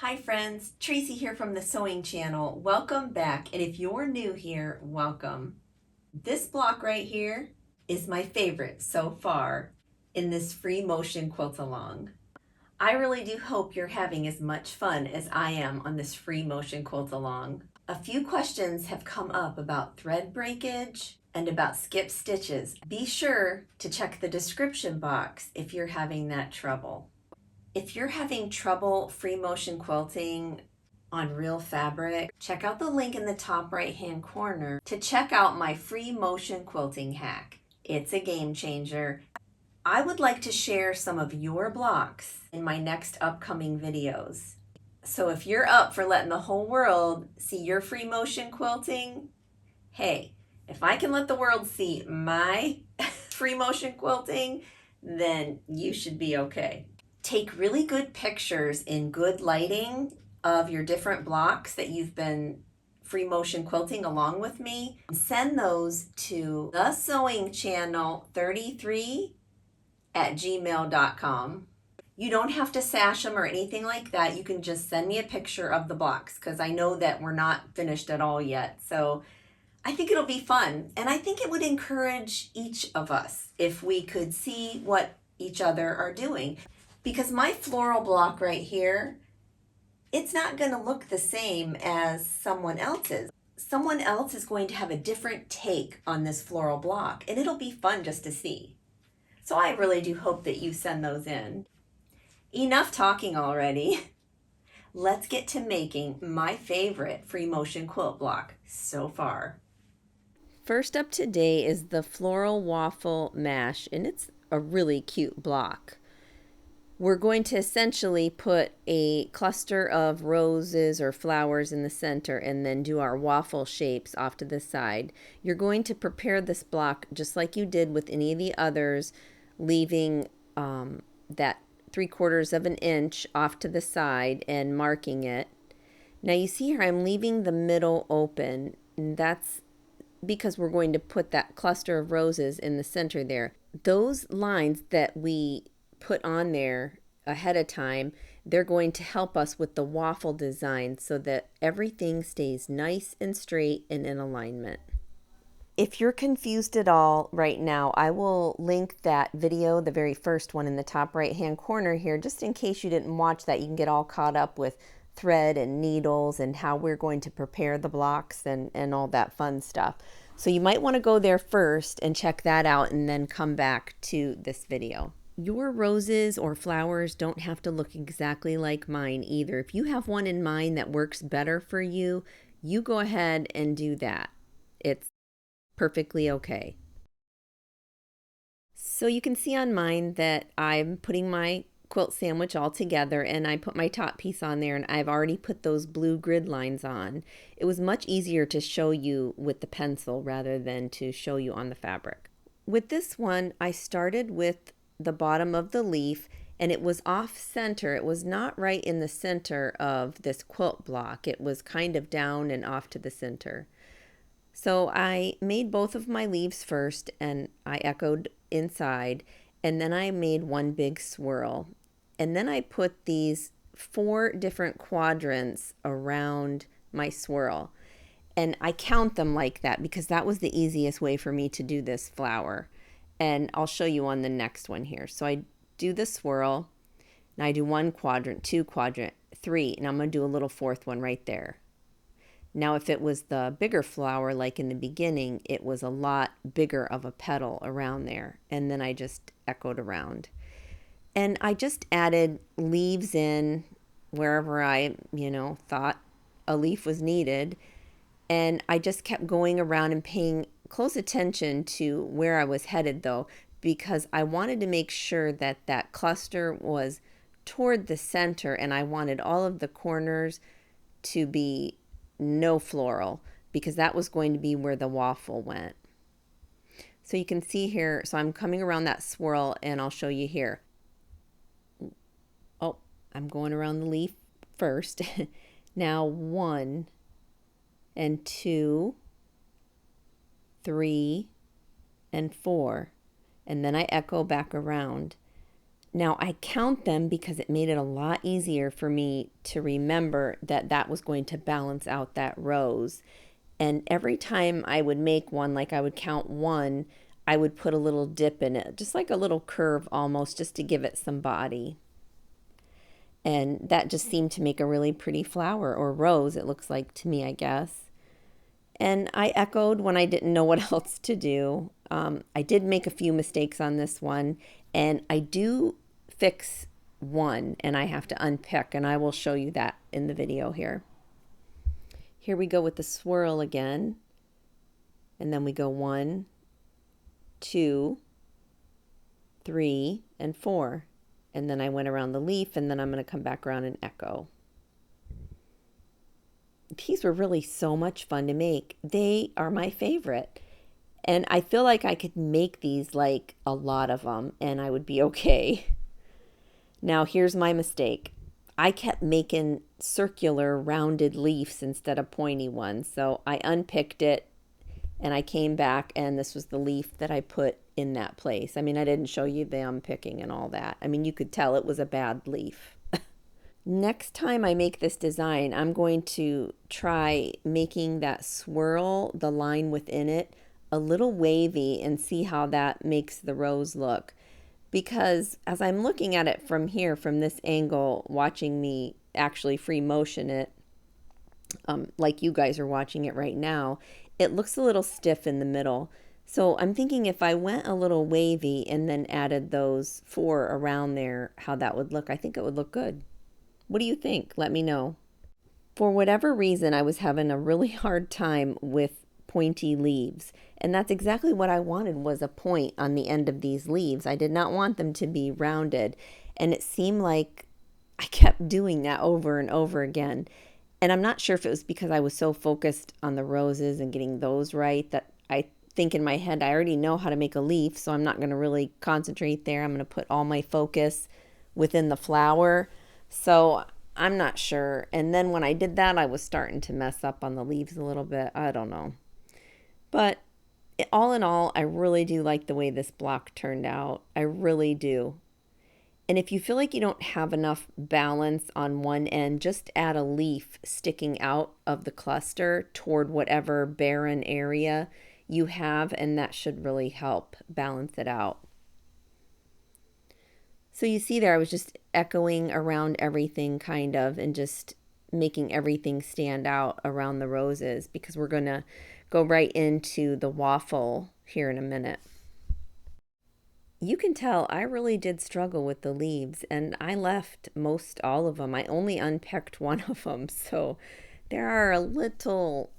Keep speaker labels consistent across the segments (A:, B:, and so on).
A: Hi friends, Tracy here from the Sewing Channel. Welcome back, and if you're new here, welcome. This block right here is my favorite so far in this free motion quilt along. I really do hope you're having as much fun as I am on this free motion quilt along. A few questions have come up about thread breakage and about skip stitches. Be sure to check the description box if you're having that trouble. If you're having trouble free motion quilting on real fabric, check out the link in the top right hand corner to check out my free motion quilting hack. It's a game changer. I would like to share some of your blocks in my next upcoming videos. So if you're up for letting the whole world see your free motion quilting, hey, if I can let the world see my free motion quilting, then you should be okay. Take really good pictures in good lighting of your different blocks that you've been free motion quilting along with me. Send those to thesewingchannel33@gmail.com. You don't have to sash them or anything like that. You can just send me a picture of the blocks because I know that we're not finished at all yet. So I think it'll be fun, and I think it would encourage each of us if we could see what each other are doing. Because my floral block right here, it's not going to look the same as someone else's. Someone else is going to have a different take on this floral block, and it'll be fun just to see. So I really do hope that you send those in. Enough talking already. Let's get to making my favorite free motion quilt block so far. First up today is the floral waffle mash, and it's a really cute block. We're going to essentially put a cluster of roses or flowers in the center and then do our waffle shapes off to the side. You're going to prepare this block just like you did with any of the others, leaving that 3/4 of an inch off to the side and marking it. Now you see here I'm leaving the middle open, and that's because we're going to put that cluster of roses in the center there. Those lines that we put on there ahead of time, they're going to help us with the waffle design so that everything stays nice and straight and in alignment. If you're confused at all right now, I will link that video, the very first one in the top right hand corner here, just in case you didn't watch that. You can get all caught up with thread and needles and how we're going to prepare the blocks and all that fun stuff. So you might want to go there first and check that out and then come back to this video. Your roses or flowers don't have to look exactly like mine either. If you have one in mind that works better for you, you go ahead and do that. It's perfectly okay. So you can see on mine that I'm putting my quilt sandwich all together, and I put my top piece on there, and I've already put those blue grid lines on. It was much easier to show you with the pencil rather than to show you on the fabric. With this one, I started with the bottom of the leaf, and it was off center. It was not right in the center of this quilt block. It was kind of down and off to the center. So I made both of my leaves first, and I echoed inside, and then I made one big swirl. And then I put these 4 different quadrants around my swirl. And I count them like that because that was the easiest way for me to do this flower. And I'll show you on the next one here. So I do the swirl, and I do 1 quadrant, 2 quadrant, 3, and I'm going to do a little 4th one right there. Now, if it was the bigger flower, like in the beginning, it was a lot bigger of a petal around there. And then I just echoed around. And I just added leaves in wherever I, thought a leaf was needed. And I just kept going around and paying close attention to where I was headed, though, because I wanted to make sure that that cluster was toward the center, and I wanted all of the corners to be no floral because that was going to be where the waffle went. So you can see here, so I'm coming around that swirl, and I'll show you here. Oh, I'm going around the leaf first. Now 1 and 2, 3 and 4, and then I echo back around. Now I count them because it made it a lot easier for me to remember that that was going to balance out that rose. And every time I would make one, like I would count one, I would put a little dip in it, just like a little curve almost, just to give it some body. And that just seemed to make a really pretty flower, or rose, it looks like to me, I guess. And I echoed when I didn't know what else to do. I did make a few mistakes on this one, and I do fix one, and I have to unpick, and I will show you that in the video here. Here we go with the swirl again, and then we go 1, 2, 3, and 4. And then I went around the leaf, and then I'm going to come back around and echo. These were really so much fun to make. They are my favorite. And I feel like I could make these like a lot of them and I would be okay. Now here's my mistake. I kept making circular rounded leaves instead of pointy ones. So I unpicked it and I came back and this was the leaf that I put in that place. I mean, I didn't show you the unpicking and all that. I mean, you could tell it was a bad leaf. Next time I make this design, I'm going to try making that swirl, the line within it, a little wavy and see how that makes the rose look. Because as I'm looking at it from here, from this angle, watching me actually free motion it, like you guys are watching it right now, it looks a little stiff in the middle. So I'm thinking if I went a little wavy and then added those 4 around there, how that would look. I think it would look good. What do you think? Let me know. For whatever reason, I was having a really hard time with pointy leaves. And that's exactly what I wanted, was a point on the end of these leaves. I did not want them to be rounded. And it seemed like I kept doing that over and over again. And I'm not sure if it was because I was so focused on the roses and getting those right that I think in my head I already know how to make a leaf, so I'm not going to really concentrate there. I'm going to put all my focus within the flower. So I'm not sure. And then when I did that, I was starting to mess up on the leaves a little bit. I don't know. But all in all, I really do like the way this block turned out. I really do. And if you feel like you don't have enough balance on one end, just add a leaf sticking out of the cluster toward whatever barren area you have, and that should really help balance it out. So you see there, I was just echoing around everything kind of, and just making everything stand out around the roses, because we're going to go right into the waffle here in a minute. You can tell I really did struggle with the leaves, and I left most all of them. I only unpicked one of them, so there are a little,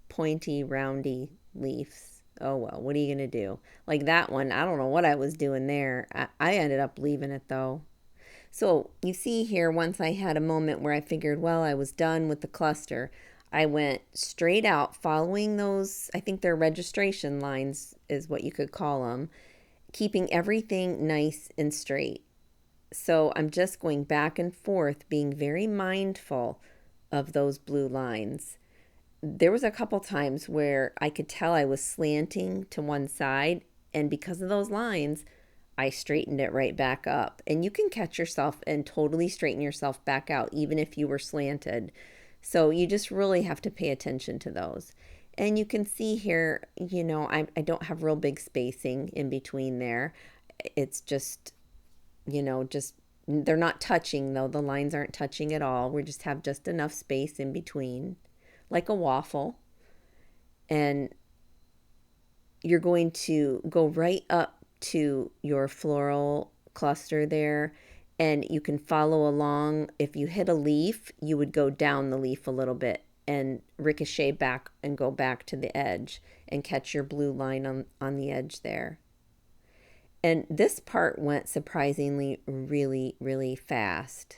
A: pointy, roundy leaves. Oh well, what are you going to do? Like that one, I don't know what I was doing there. I ended up leaving it though. So you see here, once I had a moment where I figured, well, I was done with the cluster, I went straight out following those, I think they're registration lines is what you could call them, keeping everything nice and straight. So I'm just going back and forth, being very mindful of those blue lines. There was a couple times where I could tell I was slanting to one side, and because of those lines, I straightened it right back up. And you can catch yourself and totally straighten yourself back out, even if you were slanted. So you just really have to pay attention to those. And you can see here, I don't have real big spacing in between there. It's just, they're not touching though. The lines aren't touching at all. We just have just enough space in between, like a waffle. And you're going to go right up to your floral cluster there, and you can follow along. If you hit a leaf, you would go down the leaf a little bit and ricochet back and go back to the edge and catch your blue line on the edge there. And this part went surprisingly really, really fast.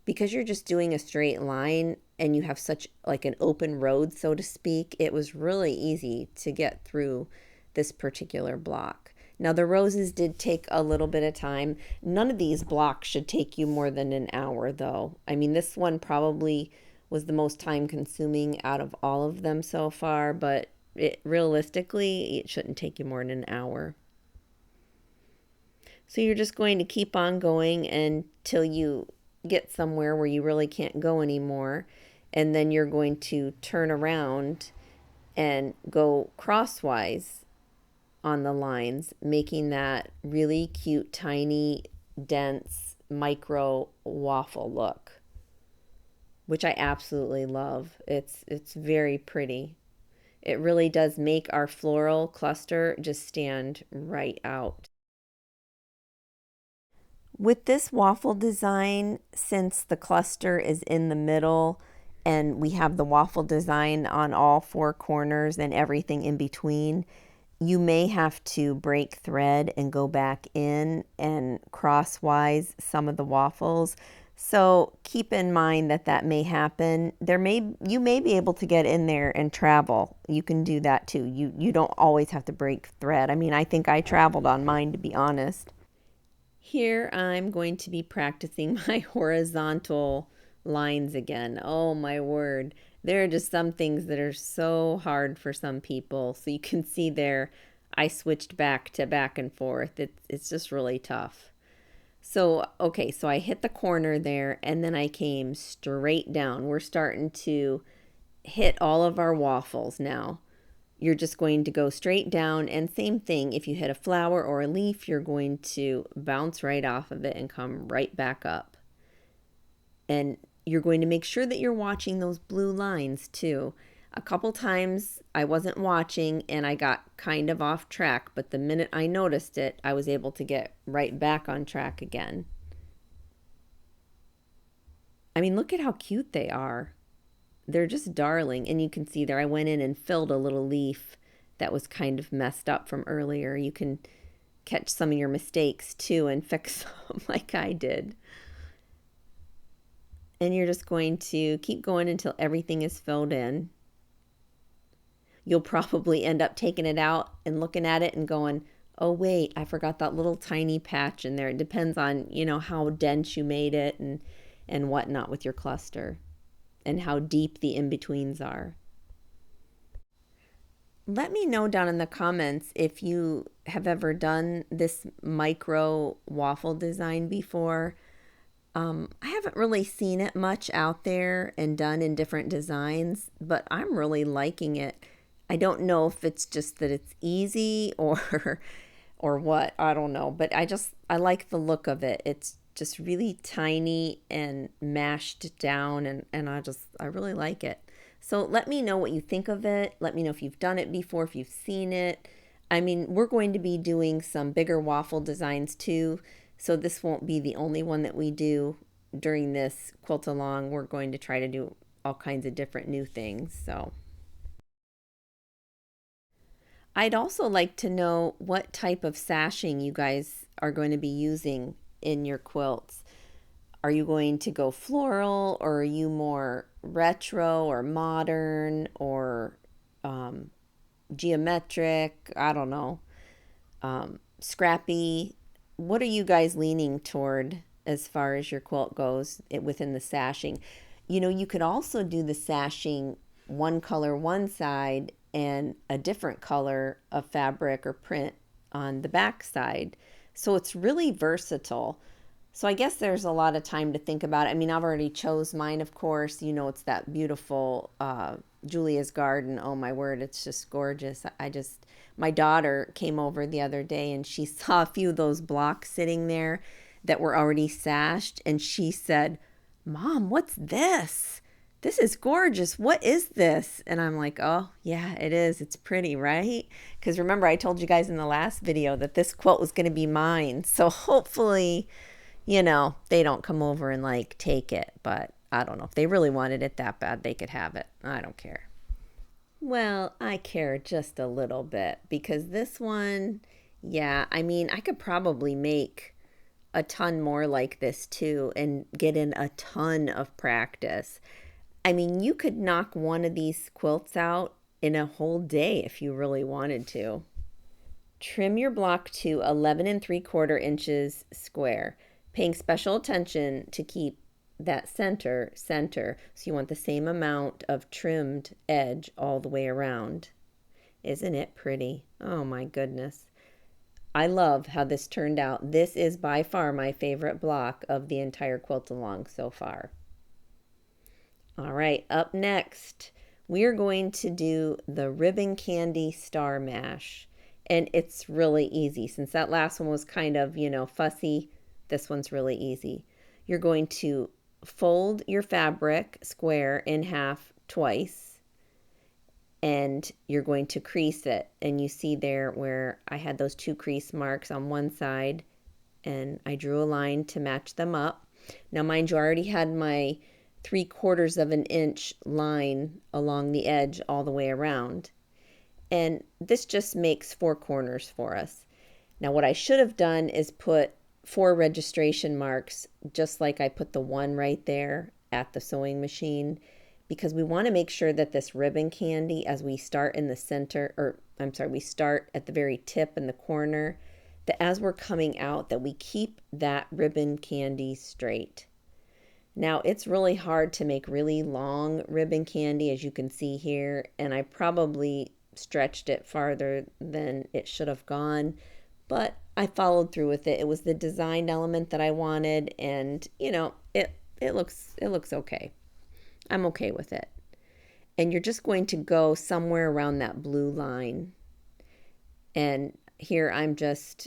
A: Because you're just doing a straight line and you have such like an open road, so to speak, it was really easy to get through this particular block. Now the roses did take a little bit of time. None of these blocks should take you more than an hour though. I mean, this one probably was the most time consuming out of all of them so far, but realistically, it shouldn't take you more than an hour. So you're just going to keep on going until you get somewhere where you really can't go anymore. And then you're going to turn around and go crosswise on the lines, making that really cute, tiny, dense, micro waffle look, which I absolutely love. It's very pretty. It really does make our floral cluster just stand right out. With this waffle design, since the cluster is in the middle and we have the waffle design on all four corners and everything in between, you may have to break thread and go back in and crosswise some of the waffles. So keep in mind that that may happen. You may be able to get in there and travel. You can do that too. You don't always have to break thread. I mean, I think I traveled on mine, to be honest. Here I'm going to be practicing my horizontal lines again. Oh my word. There are just some things that are so hard for some people. So you can see there I switched back to back and forth. It's just really tough. So, okay, so I hit the corner there and then I came straight down. We're starting to hit all of our waffles now. You're just going to go straight down, and same thing, if you hit a flower or a leaf, you're going to bounce right off of it and come right back up. And you're going to make sure that you're watching those blue lines too. A couple times I wasn't watching and I got kind of off track, but the minute I noticed it, I was able to get right back on track again. I mean, look at how cute they are. They're just darling. And you can see there I went in and filled a little leaf that was kind of messed up from earlier. You can catch some of your mistakes too and fix them like I did. And you're just going to keep going until everything is filled in. You'll probably end up taking it out and looking at it and going, oh wait, I forgot that little tiny patch in there. It depends on, how dense you made it and whatnot with your cluster and how deep the in-betweens are. Let me know down in the comments if you have ever done this micro waffle design before. I haven't really seen it much out there and done in different designs, but I'm really liking it. I don't know if it's just that it's easy or what, I don't know, but I like the look of it. It's just really tiny and mashed down and I really like it. So let me know what you think of it. Let me know if you've done it before, if you've seen it. I mean, we're going to be doing some bigger waffle designs too, so this won't be the only one that we do during this quilt along. We're going to try to do all kinds of different new things. So I'd also like to know what type of sashing you guys are going to be using in your quilts. Are you going to go floral, or are you more retro or modern or geometric? I don't know. Scrappy. What are you guys leaning toward as far as your quilt goes within the sashing? You could also do the sashing one color one side and a different color of fabric or print on the back side. So it's really versatile. So I guess there's a lot of time to think about it. I mean, I've already chose mine, of course. It's that beautiful Julia's Garden. Oh my word, it's just gorgeous. My daughter came over the other day and she saw a few of those blocks sitting there that were already sashed. And she said, Mom, what's this? This is gorgeous. What is this? And I'm like, oh, yeah, it is. It's pretty, right? Because remember, I told you guys in the last video that this quilt was going to be mine. So hopefully, they don't come over and take it. But I don't know. If they really wanted it that bad, they could have it. I don't care. Well, I care just a little bit because this one, yeah, I mean, I could probably make a ton more like this too and get in a ton of practice. I mean, you could knock one of these quilts out in a whole day if you really wanted to. Trim your block to 11 3/4 inches square, paying special attention to keep that center. So you want the same amount of trimmed edge all the way around. Isn't it pretty? Oh my goodness. I love how this turned out. This is by far my favorite block of the entire quilt along so far. All right, up next, we are going to do the ribbon candy star mash. And it's really easy. Since that last one was kind of, fussy, this one's really easy. You're going to fold your fabric square in half twice, and you're going to crease it. And you see there where I had those 2 crease marks on one side, and I drew a line to match them up. Now, mind you, I already had my 3/4 of an inch line along the edge all the way around. And this just makes 4 corners for us. Now, what I should have done is put 4 registration marks, just like I put the one right there at the sewing machine, because we want to make sure that this ribbon candy, as we start in the center, or I'm sorry, we start at the very tip in the corner, that as we're coming out, that we keep that ribbon candy straight. Now, it's really hard to make really long ribbon candy, as you can see here, and I probably stretched it farther than it should have gone, but I followed through with it. It was the design element that I wanted, and it looks okay. I'm okay with it. And you're just going to go somewhere around that blue line. And here I'm just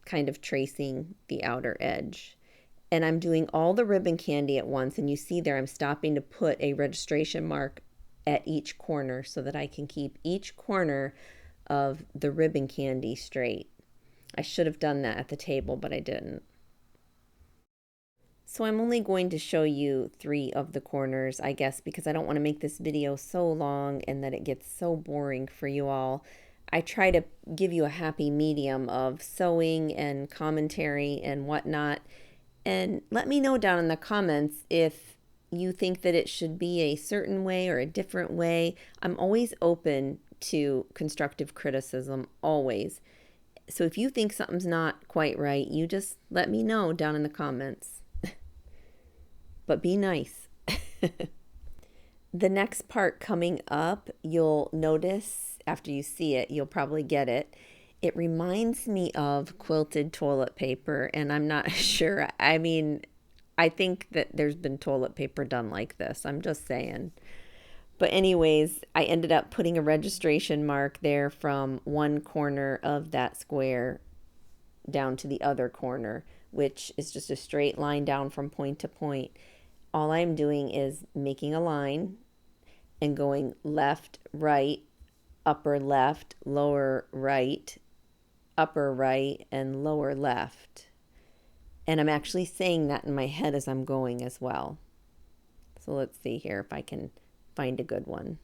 A: kind of tracing the outer edge. And I'm doing all the ribbon candy at once, and you see there I'm stopping to put a registration mark at each corner so that I can keep each corner of the ribbon candy straight. I should have done that at the table, but I didn't. So I'm only going to show you 3 of the corners, I guess, because I don't want to make this video so long and that it gets so boring for you all. I try to give you a happy medium of sewing and commentary and whatnot. And let me know down in the comments if you think that it should be a certain way or a different way. I'm always open to constructive criticism, always. So if you think something's not quite right, you just let me know down in the comments. But be nice. The next part coming up, you'll notice after you see it, you'll probably get it. It reminds me of quilted toilet paper, and I'm not sure. I mean, I think that there's been toilet paper done like this. I'm just saying. But anyways, I ended up putting a registration mark there from one corner of that square down to the other corner, which is just a straight line down from point to point. All I'm doing is making a line and going left, right, upper left, lower right, upper right, and lower left. And I'm actually saying that in my head as I'm going as well. So let's see here if I can find a good one.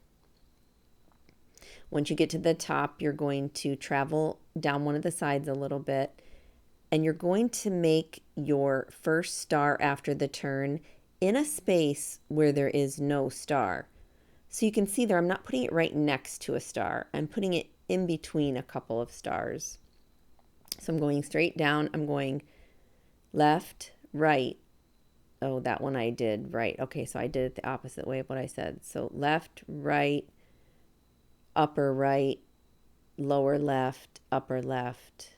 A: Once you get to the top, you're going to travel down one of the sides a little bit, and you're going to make your first star after the turn in a space where there is no star. So you can see there, I'm not putting it right next to a star. I'm putting it in between a couple of stars. So I'm going straight down. I'm going left, right. Oh, that one I did right. Okay, so I did it the opposite way of what I said. So left, right, upper right, lower left, upper left.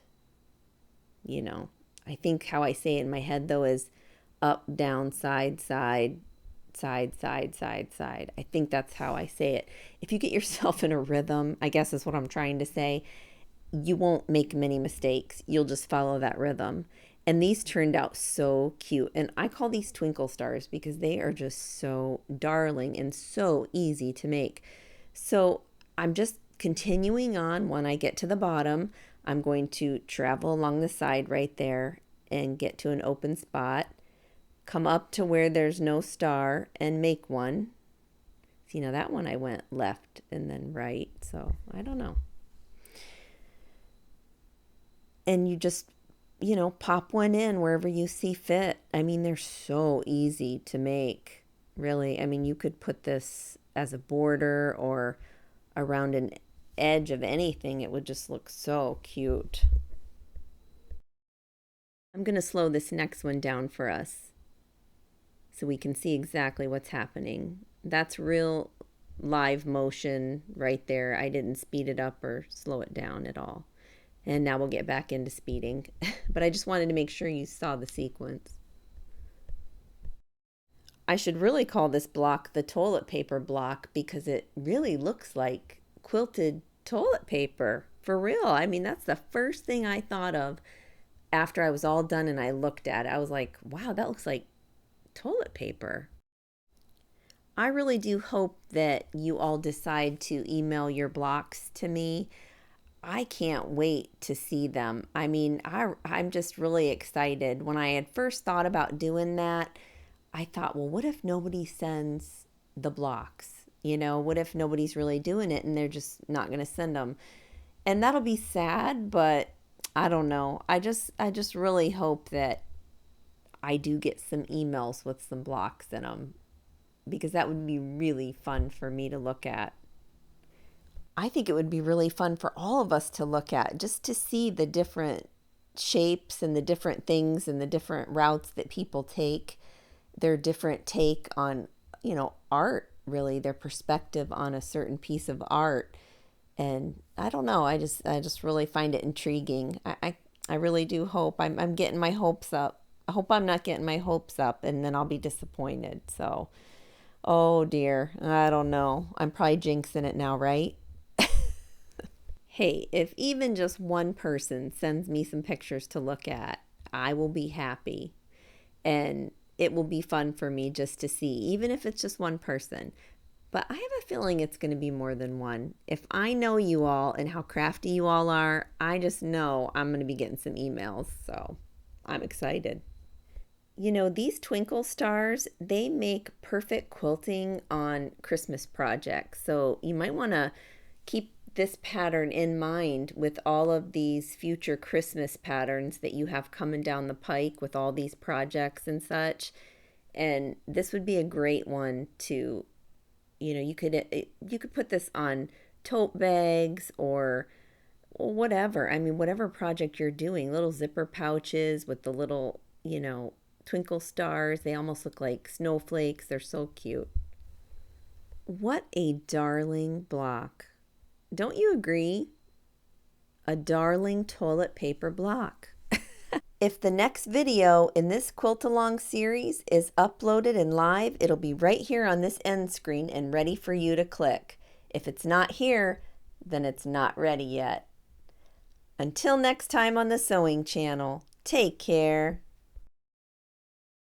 A: I think how I say it in my head, though, is up, down, side, side, side, side, side, side. I think that's how I say it. If you get yourself in a rhythm, I guess is what I'm trying to say, you won't make many mistakes. You'll just follow that rhythm. And these turned out so cute. And I call these twinkle stars because they are just so darling and so easy to make. So I'm just continuing on. When I get to the bottom, I'm going to travel along the side right there and get to an open spot. Come up to where there's no star and make one. See, now that one I went left and then right. So I don't know. And you just pop one in wherever you see fit. I mean, they're so easy to make, really. I mean, you could put this as a border or around an edge of anything. It would just look so cute. I'm going to slow this next one down for us so we can see exactly what's happening. That's real live motion right there. I didn't speed it up or slow it down at all. And now we'll get back into speeding. But I just wanted to make sure you saw the sequence. I should really call this block the toilet paper block because it really looks like quilted toilet paper. For real. I mean, that's the first thing I thought of after I was all done and I looked at it. I was like, wow, that looks like toilet paper. I really do hope that you all decide to email your blocks to me. I can't wait to see them. I mean, I'm just really excited. When I had first thought about doing that, I thought, well, what if nobody sends the blocks? What if nobody's really doing it and they're just not going to send them? And that'll be sad, but I don't know. I just really hope that I do get some emails with some blocks in them because that would be really fun for me to look at. I think it would be really fun for all of us to look at just to see the different shapes and the different things and the different routes that people take, their different take on, art, really, their perspective on a certain piece of art. And I don't know, I just really find it intriguing. I really do hope I'm getting my hopes up. I hope I'm not getting my hopes up and then I'll be disappointed. So, oh dear, I don't know. I'm probably jinxing it now, right? Hey, if even just one person sends me some pictures to look at, I will be happy. And it will be fun for me just to see, even if it's just one person. But I have a feeling it's going to be more than one. If I know you all and how crafty you all are, I just know I'm going to be getting some emails. So I'm excited. These twinkle stars, they make perfect quilting on Christmas projects. So you might want to keep this pattern in mind with all of these future Christmas patterns that you have coming down the pike with all these projects and such. And this would be a great one to, you could put this on tote bags or whatever. I mean, whatever project you're doing, little zipper pouches with the little, twinkle stars. They almost look like snowflakes. They're so cute. What a darling block. Don't you agree? A darling toilet paper block. If the next video in this quilt along series is uploaded and live, it'll be right here on this end screen and ready for you to click. If it's not here, then it's not ready yet. Until next time on the Sewing Channel, take care.